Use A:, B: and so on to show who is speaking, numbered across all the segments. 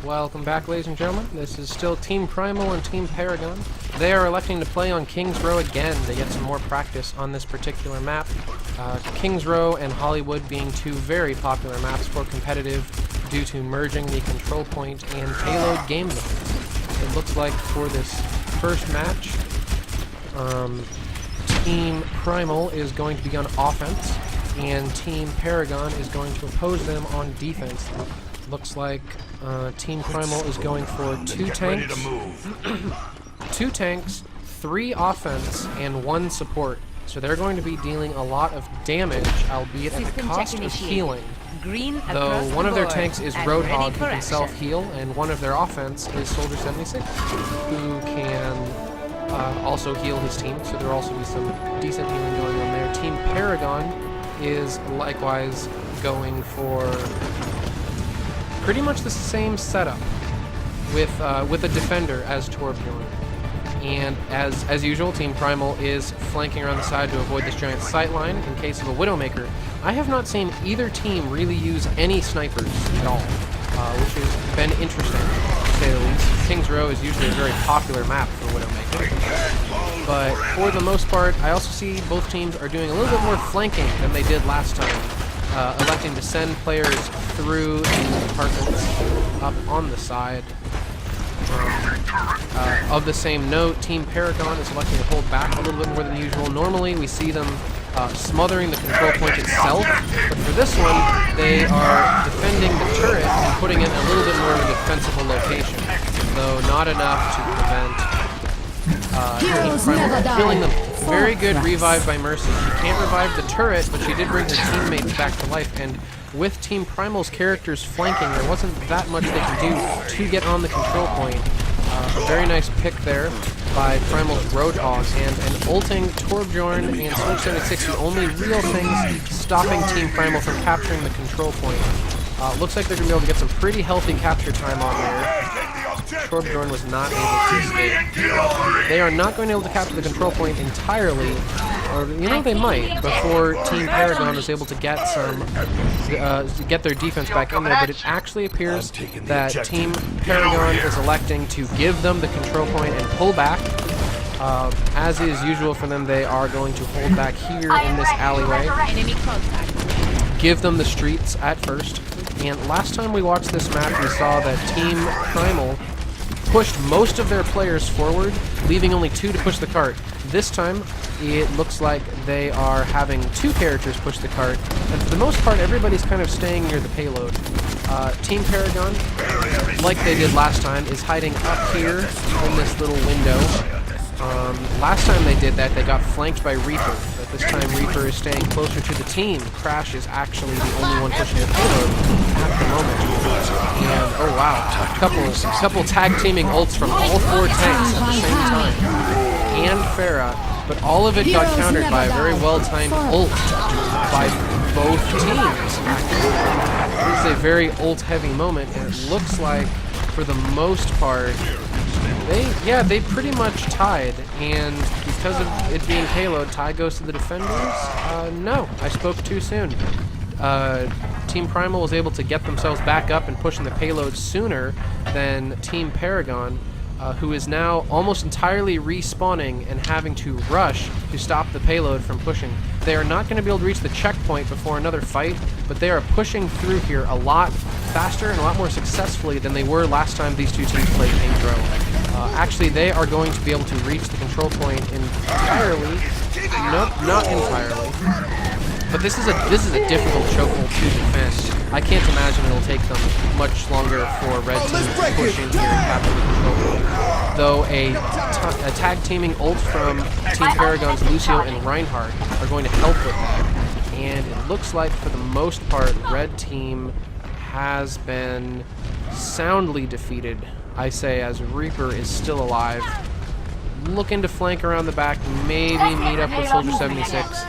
A: Welcome back, ladies and gentlemen. This is still Team Primal and Team Paragon. They are electing to play on King's Row again to get some more practice on this particular map. King's Row and Hollywood being two very popular maps for competitive due to merging the control point and payload game modes. It looks like for this first match, Team Primal is going to be on offense and Team Paragon is going to oppose them on defense. Looks like Team Primal is going for two tanks, 3 offense, and 1 support. So they're going to be dealing a lot of damage, albeit at the cost of healing. Though one of their tanks is Roadhog, who can self-heal, and one of their offense is Soldier 76, who can also heal his team. So there'll also be some decent healing going on there. Team Paragon is likewise going for pretty much the same setup with a defender as Torbjorn. And as usual, Team Primal is flanking around the side to avoid this giant sightline in case of a Widowmaker. I have not seen either team really use any snipers at all, which has been interesting, to say the least. King's Row is usually a very popular map for Widowmaker. But for the most part, I also see both teams are doing a little bit more flanking than they did last time, electing to send players through the compartments up on the side. Of the same note, Team Paragon is electing to hold back a little bit more than usual. Normally we see them smothering the control point itself, but for this one they are defending the turret and putting it in a little bit more of a defensible location, though not enough to prevent Team Primal from killing them. Very good revive by Mercy. She can't revive the turret, but she did bring her teammates back to life, and with Team Primal's characters flanking, there wasn't that much they could do to get on the control point. A very nice pick there by Primal's Roadhog, and ulting Torbjorn and Soldier 76, the only real things stopping Team Primal from capturing the control point. Looks like they're going to be able to get some pretty healthy capture time on there. Torbjorn was not able to escape. They are not going to be able to capture the control point entirely, or they might, before Team Paragon is able to get get their defense back in there, but it actually appears that Team Paragon is electing to give them the control point and pull back. As is usual for them, they are going to hold back here in this alleyway, give them the streets at first. And last time we watched this map, we saw that Team Primal pushed most of their players forward, leaving only 2 to push the cart. This time, it looks like they are having 2 characters push the cart, and for the most part, everybody's kind of staying near the payload. Team Paragon, like they did last time, is hiding up here in this little window. Last time they did that, they got flanked by Reaper, but this time Reaper is staying closer to the team. Crash is actually the only one pushing the payload at the moment. And, oh wow, couple tag teaming ults from all 4 tanks at the same time. And Farah, but all of it got countered by a very well-timed ult by both teams. It is a very ult-heavy moment, and it looks like, for the most part, they pretty much tied, and because of it being payload, tie goes to the defenders? No, I spoke too soon. Team Primal was able to get themselves back up and pushing the payload sooner than Team Paragon, who is now almost entirely respawning and having to rush to stop the payload from pushing. They are not going to be able to reach the checkpoint before another fight, but they are pushing through here a lot faster and a lot more successfully than they were last time these 2 teams played King's Row. Actually, they are going to be able to reach the control point entirely. Nope, not entirely. But this is a difficult chokehold to defend. I can't imagine it'll take them much longer for Red Team to push in here and capture the control point. Though a tag teaming ult from Team Paragon's Lucio and Reinhardt are going to help with that. And it looks like, for the most part, Red Team has been soundly defeated, I say, as Reaper is still alive. Looking to flank around the back, maybe meet up with Soldier 76.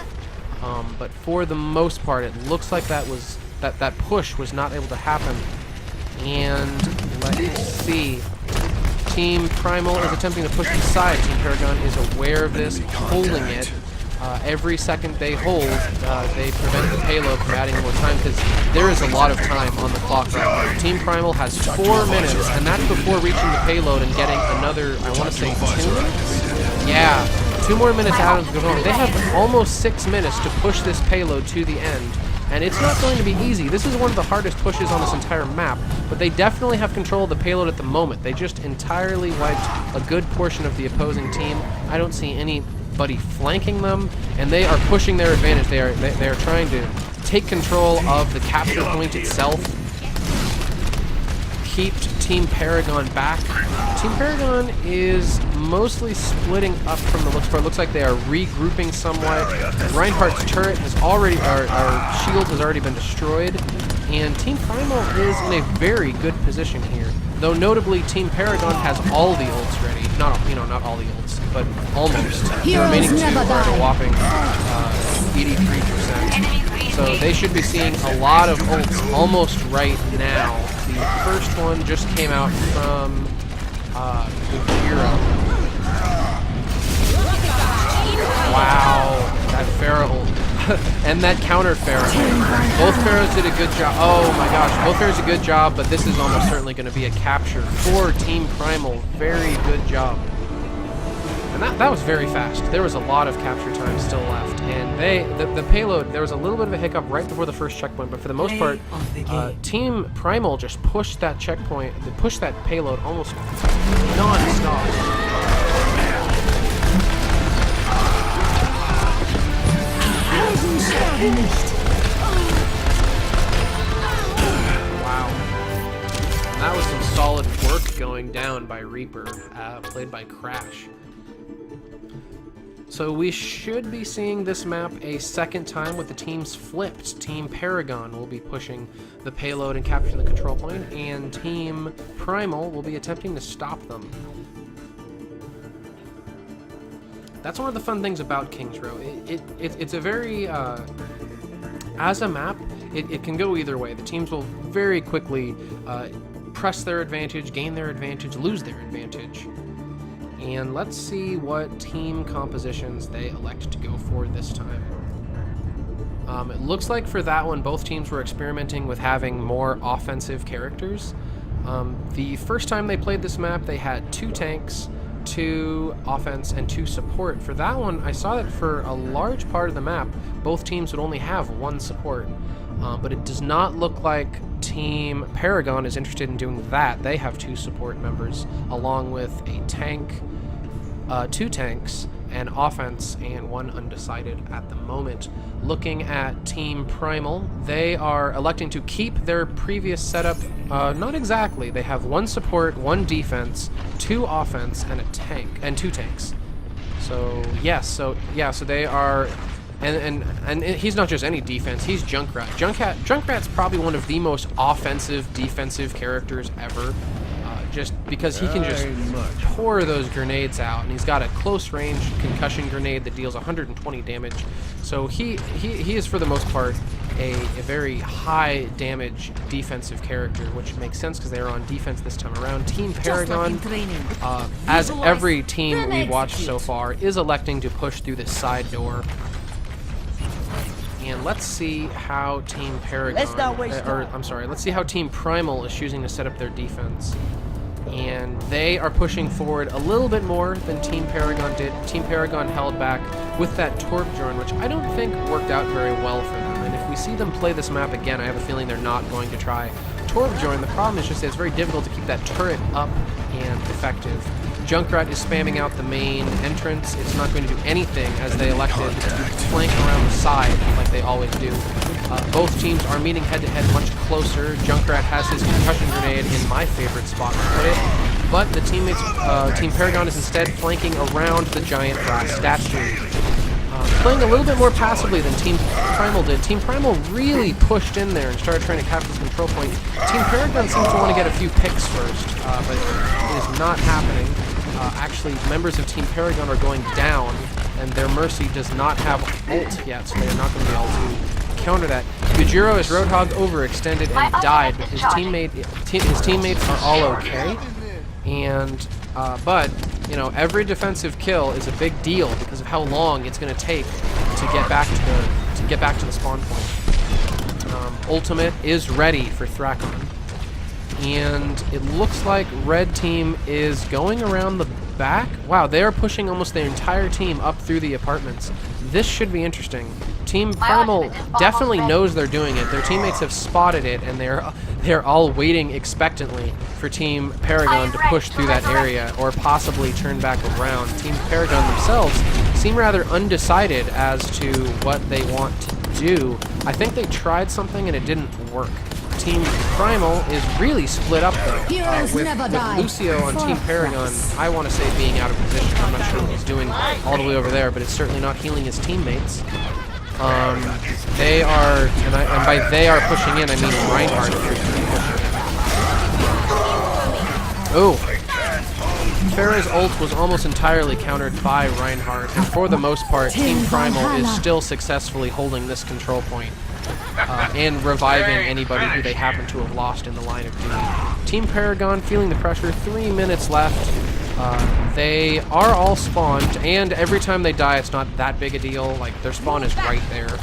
A: But for the most part, it looks like that push was not able to happen. And let's see. Team Primal is attempting to push inside. Team Paragon is aware of this, holding it. every second they hold, they prevent the payload from adding more time, because there is a lot of time on the clock right now. Team Primal has 4 minutes, and that's before reaching the payload and getting another, I want to say 2 minutes? Yeah, 2 more minutes out of the zone. They have almost 6 minutes to push this payload to the end, and it's not going to be easy. This is one of the hardest pushes on this entire map, but they definitely have control of the payload at the moment. They just entirely wiped a good portion of the opposing team. I don't see anybody flanking them, and they are pushing their advantage. They are trying to take control of the capture point itself, keep Team Paragon back. Team Paragon is mostly splitting up from the looks for it. Looks like they are regrouping somewhat. Reinhardt's turret has already, our shield has already been destroyed, and Team Primal is in a very good position here. Though notably, Team Paragon has all the ults ready. Not all the ults, but almost. The remaining 2 are at a whopping 83%. So they should be seeing a lot of ults almost right now. The first one just came out from Gojira. Wow, that Pharah ult. And that counter Pharah. Both Pharaohs did a good job. Oh my gosh, both Pharaohs did a good job, but this is almost certainly going to be a capture for Team Primal. Very good job. And that was very fast. There was a lot of capture time still left, and the payload, there was a little bit of a hiccup right before the first checkpoint, but for the most part, Team Primal just pushed that checkpoint, they pushed that payload almost non-stop. Wow. And that was some solid work going down by Reaper, played by Crash. So we should be seeing this map a second time with the teams flipped. Team Paragon will be pushing the payload and capturing the control point, and Team Primal will be attempting to stop them. That's one of the fun things about King's Row. It's a very, as a map, it can go either way. The teams will very quickly press their advantage, gain their advantage, lose their advantage. And let's see what team compositions they elect to go for this time. It looks like for that one, both teams were experimenting with having more offensive characters. The first time they played this map, they had 2 tanks, 2 offense, and 2 support. For that one, I saw that for a large part of the map, both teams would only have 1 support. But it does not look like Team Paragon is interested in doing that. They have 2 support members, along with a tank, 2 tanks, an offense, and 1 undecided at the moment. Looking at Team Primal, they are electing to keep their previous setup. Not exactly. They have 1 support, 1 defense, 2 offense, and a tank, and 2 tanks. So yes, so they are. And he's not just any defense, he's Junkrat. Junkrat's probably one of the most offensive defensive characters ever, just because he can just pour those grenades out, and he's got a close range concussion grenade that deals 120 damage. So he is for the most part a very high damage defensive character, which makes sense because they are on defense this time around. Team Paragon, as every team we've watched so far, is electing to push through this side door. And let's see how Team Paragon, let's see how Team Primal is choosing to set up their defense. And they are pushing forward a little bit more than Team Paragon did. Team Paragon held back with that torp drone, which I don't think worked out very well for them. And if we see them play this map again, I have a feeling they're not going to try torp drone. The problem is just that it's very difficult to keep that turret up and effective. Junkrat is spamming out the main entrance. It's not going to do anything as they elected to flank around the side like they always do. Both teams are meeting head-to-head much closer. Junkrat has his concussion grenade in my favorite spot to put it, but the teammates, Team Paragon is instead flanking around the giant brass statue. Playing a little bit more passively than Team Primal did. Team Primal really pushed in there and started trying to capture this control point. Team Paragon seems to want to get a few picks first, but it is not happening. Actually, members of Team Paragon are going down, and their Mercy does not have ult yet, so they are not going to be able to counter that. Gojira as Roadhog overextended and died, but his teammates are all okay. And but You know, every defensive kill is a big deal because of how long it's going to take to get back to the spawn point. Ultimate is ready for Thrakon, and it looks like red team is going around the back. Wow, they are pushing almost their entire team up through the apartments. This should be interesting. Team Primal definitely knows they're doing it. Their teammates have spotted it, and they're all waiting expectantly for Team Paragon to push through that area or possibly turn back around. Team Paragon themselves seem rather undecided as to what they want to do. I think they tried something and it didn't work. Team Primal is really split up though. With Lucio on Team Paragon, I want to say being out of position. I'm not sure what he's doing all the way over there, but it's certainly not healing his teammates. They are, and by they are pushing in, I mean Reinhardt. Oh, Pharah's ult was almost entirely countered by Reinhardt, and for the most part, Team Primal is still successfully holding this control point and reviving anybody who they happen to have lost in the line of duty. Team Paragon feeling the pressure, 3 minutes left. They are all spawned, and every time they die, it's not that big a deal. Like, their spawn is right there.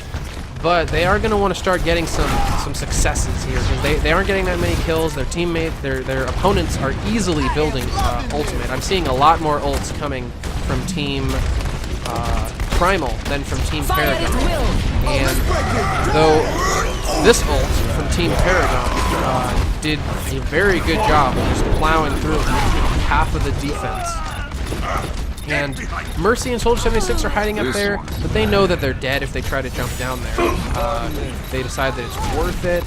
A: But they are going to want to start getting some successes here, because they aren't getting that many kills. Their teammate, their opponents are easily building ultimate. I'm seeing a lot more ults coming from Team Primal than from Team Paragon. And though this ult from Team Paragon did a very good job of just plowing through half of the defense. And Mercy and Soldier 76 are hiding up there, but they know that they're dead if they try to jump down there. They decide that it's worth it.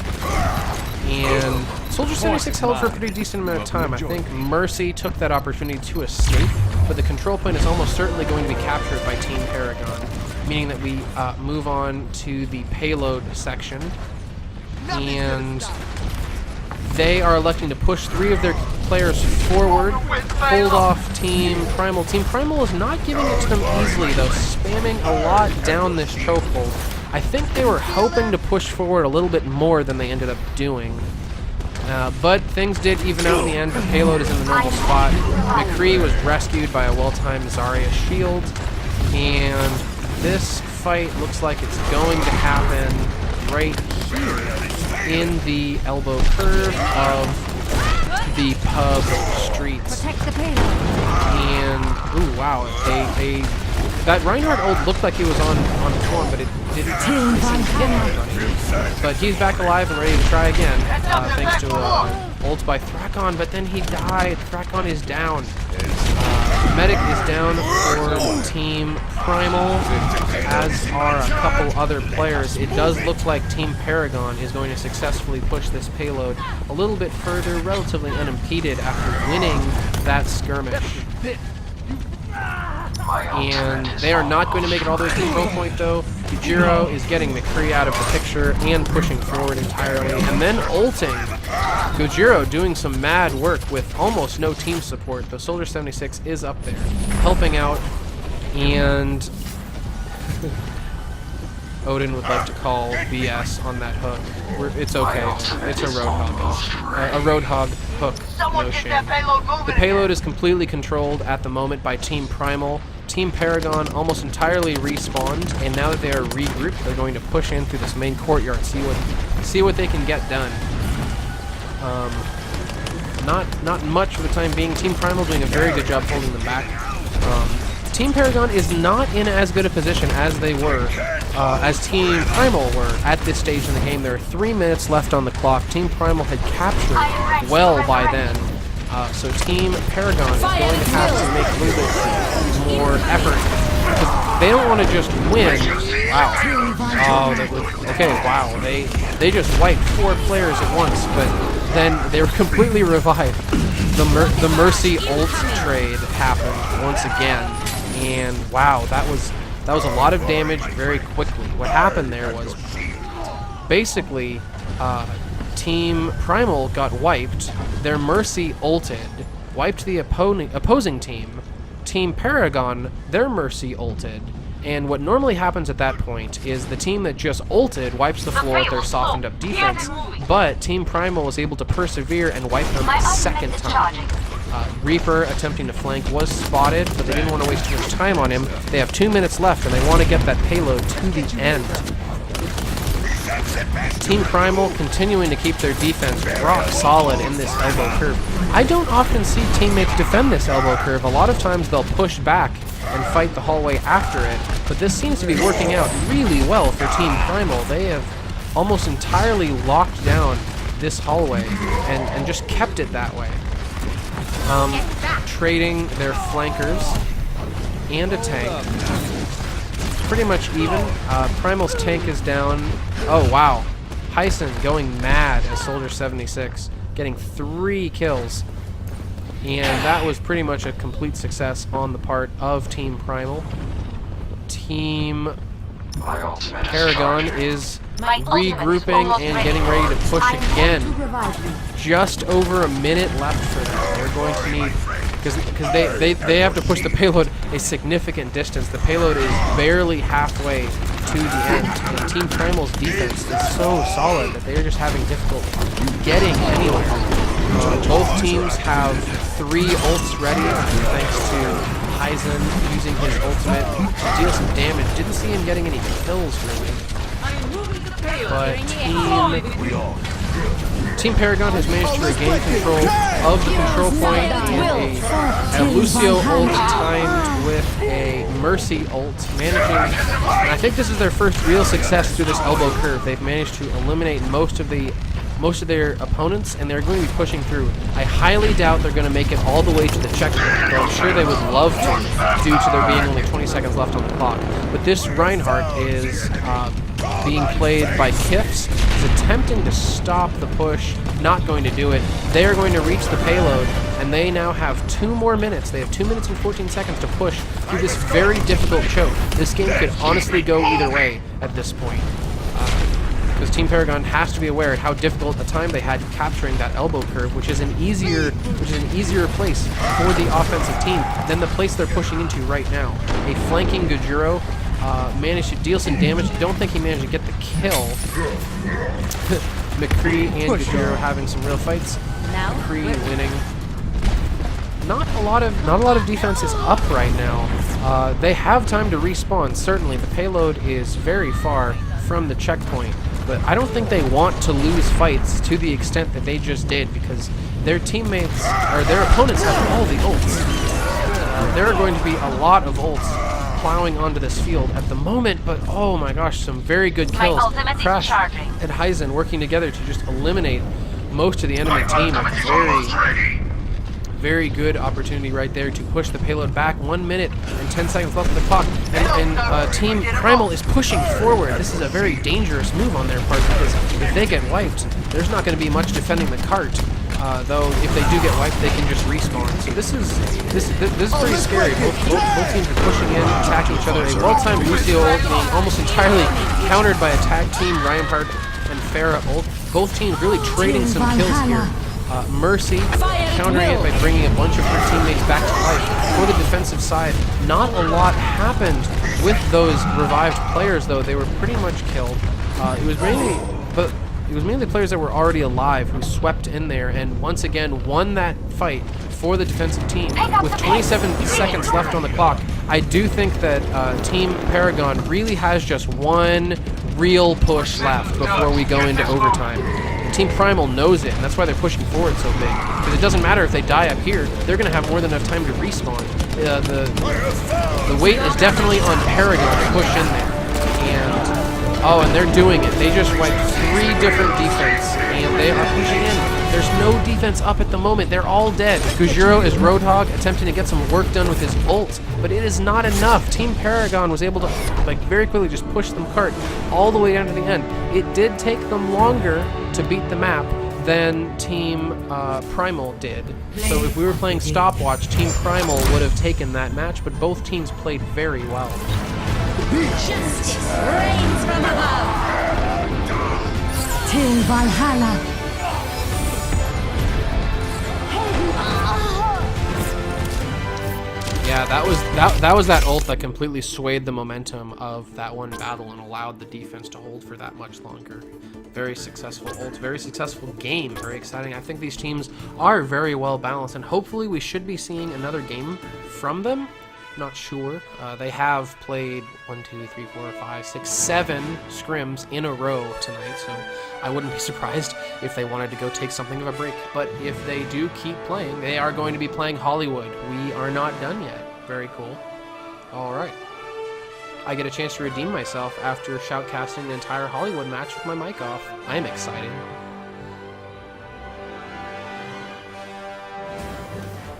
A: And Soldier 76 held for a pretty decent amount of time. I think Mercy took that opportunity to escape, but the control point is almost certainly going to be captured by Team Paragon, meaning that we move on to the payload section. And they are electing to push 3 of their players forward, hold off Team Primal. Team Primal is not giving it to them easily, though, spamming a lot down this chokehold. I think they were hoping to push forward a little bit more than they ended up doing. But things did even out in the end. The payload is in the normal spot. McCree was rescued by a well-timed Zarya shield. And this fight looks like it's going to happen right here in the elbow curve of the pub streets. And, ooh, wow, that Reinhardt ult looked like he was on form, but it didn't seem to hit anybody. But he's back alive and ready to try again, thanks to ult by Thrakon, but then he died. Thrakon is down. Medic is down for Team Primal, as are a couple other players. It does look like Team Paragon is going to successfully push this payload a little bit further, relatively unimpeded after winning that skirmish. And they are not going to make it all the way to the control point, though. Yujiro is getting McCree out of the picture and pushing forward entirely, and then ulting. Gojiro doing some mad work with almost no team support, though Soldier 76 is up there, helping out, and Odin would like to call BS on that hook. It's okay. It's a Roadhog hook, no shame. The payload is completely controlled at the moment by Team Primal. Team Paragon almost entirely respawned, and now that they are regrouped, they're going to push in through this main courtyard, see what they can get done. Not much for the time being. Team Primal doing a very good job holding them back. Team Paragon is not in as good a position as they were, as Team Primal were at this stage in the game. There are 3 minutes left on the clock. Team Primal had captured well by then. So Team Paragon is going to have to make a little bit more effort, because they don't want to just win. Wow. Okay, wow. They just wiped 4 players at once, but then they were completely revived. The Mercy ult trade happened once again, and wow, that was a lot of damage very quickly. What happened there was basically Team Primal got wiped, their Mercy ulted, wiped the opposing team. Team Paragon, their Mercy ulted, and what normally happens at that point is the team that just ulted wipes the floor with their softened up defense, but Team Primal was able to persevere and wipe them a second time. Reaper attempting to flank was spotted, but they didn't want to waste too much time on him. They have 2 minutes left, and they want to get that payload to the end. Team Primal continuing to keep their defense rock solid in this elbow curve. I don't often see teammates defend this elbow curve. A lot of times they'll push back and fight the hallway after it, but this seems to be working out really well for Team Primal. They have almost entirely locked down this hallway and just kept it that way. Trading their flankers and a tank. Pretty much even. Primal's tank is down. Oh, wow. Hyson going mad as Soldier 76, getting 3 kills. And that was pretty much a complete success on the part of Team Primal. Team Paragon is regrouping and getting ready to push again. Just over a minute left for them. They're going to need, because they have to push the payload a significant distance. The payload is barely halfway to the end, and Team Primal's defense is so solid that they are just having difficulty getting anywhere. Both teams have 3 ults ready, thanks to Hyson using his ultimate to deal some damage. Didn't see him getting any kills really. But Team Paragon has managed to regain control of the control point, and a Lucio ult timed with a Mercy ult, managing, and I think this is their first real success through this elbow curve. They've managed to eliminate most of their opponents, and they're going to be pushing through. I highly doubt they're going to make it all the way to the checkpoint, though I'm sure they would love to, due to there being only 20 seconds left on the clock. But this Reinhardt is being played by Kiffs. He's attempting to stop the push, not going to do it. They are going to reach the payload, and they now have 2 more minutes. They have 2 minutes and 14 seconds to push through this very difficult choke. This game could honestly go either way at this point. Because Team Paragon has to be aware of how difficult the time they had capturing that elbow curve, which is an easier place for the offensive team than the place they're pushing into right now. A flanking Gajuro managed to deal some damage. I don't think he managed to get the kill. McCree and Gajuro having some real fights. McCree winning. Not a lot of defense is up right now. They have time to respawn. Certainly, the payload is very far from the checkpoint. But I don't think they want to lose fights to the extent that they just did, because their teammates, or their opponents, have all the ults. There are going to be a lot of ults plowing onto this field at the moment, but oh my gosh, some very good kills. Crash and Hyzen working together to just eliminate most of the enemy team. Very good opportunity right there to push the payload back. 1 minute and 10 seconds left of the clock, and Team Primal is pushing forward. This is a very dangerous move on their part, because if they get wiped, there's not going to be much defending the cart. Though if they do get wiped, they can just respawn. So this is pretty scary. Both teams are pushing in, attacking each other. A well-timed Lucio ult being almost entirely countered by a tag team Reinhardt and Farah ult. Both teams really trading some kills here. Mercy countering it by bringing a bunch of her teammates back to life. For the defensive side, not a lot happened with those revived players, though. They were pretty much killed. It was mainly players that were already alive who swept in there and once again won that fight for the defensive team. With 27 seconds left on the clock, I do think that Team Paragon really has just one real push left before we go into overtime. Team Primal knows it, and that's why they're pushing forward so big. Because it doesn't matter if they die up here, they're going to have more than enough time to respawn. The weight is definitely on Paragon to push in there. And they're doing it. They just wiped 3 different defense, and they are pushing in. There's no defense up at the moment. They're all dead. Gujuro is Roadhog, attempting to get some work done with his ult, but it is not enough. Team Paragon was able to very quickly just push them cart all the way down to the end. It did take them longer to beat the map than Team Primal did. So if we were playing stopwatch, Team Primal would have taken that match, but both teams played very well.
B: Justice reigns from above. Till Valhalla.
A: Yeah, that was that ult that completely swayed the momentum of that one battle and allowed the defense to hold for that much longer. Very successful ult, very successful game, very exciting. I think these teams are very well balanced, and hopefully we should be seeing another game from them. Not sure. They have played 1, 2, 3, 4, 5, 6, 7 scrims in a row tonight, so I wouldn't be surprised if they wanted to go take something of a break. But if they do keep playing, they are going to be playing Hollywood. We are not done yet. Very cool. All right. I get a chance to redeem myself after shoutcasting the entire Hollywood match with my mic off. I am excited.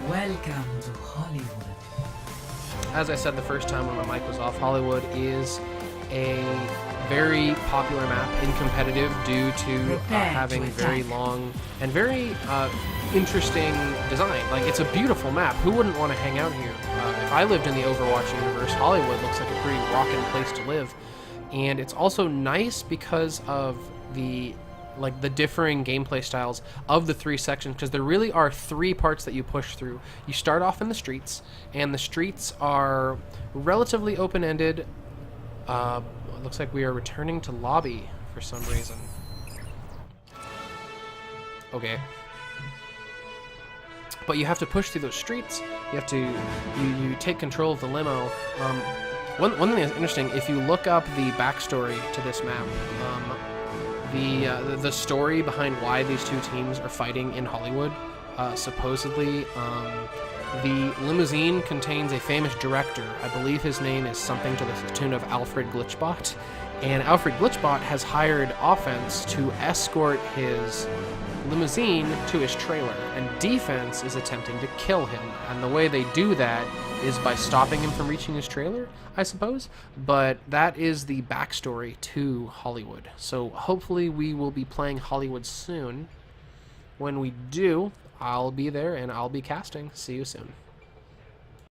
C: Welcome to Hollywood.
A: As I said the first time when my mic was off, Hollywood is a very popular map in competitive due to having very long and very interesting design. Like, it's a beautiful map. Who wouldn't want to hang out here? If I lived in the Overwatch universe, Hollywood looks like a pretty rockin' place to live. And it's also nice because of the differing gameplay styles of the 3 sections, because there really are 3 parts that you push through. You start off in the streets, and the streets are relatively open-ended. It looks like we are returning to lobby for some reason. Okay. But you have to push through those streets. You have to you take control of the limo. One thing that's interesting, if you look up the backstory to this map, the story behind why these two teams are fighting in Hollywood, supposedly the limousine contains a famous director. I believe his name is something to the tune of Alfred Glitchbot, and Alfred Glitchbot has hired Offense to escort his limousine to his trailer, and Defense is attempting to kill him, and the way they do that is by stopping him from reaching his trailer, I suppose. But that is the backstory to Hollywood. So hopefully we will be playing Hollywood soon. When we do, I'll be there and I'll be casting. See you soon.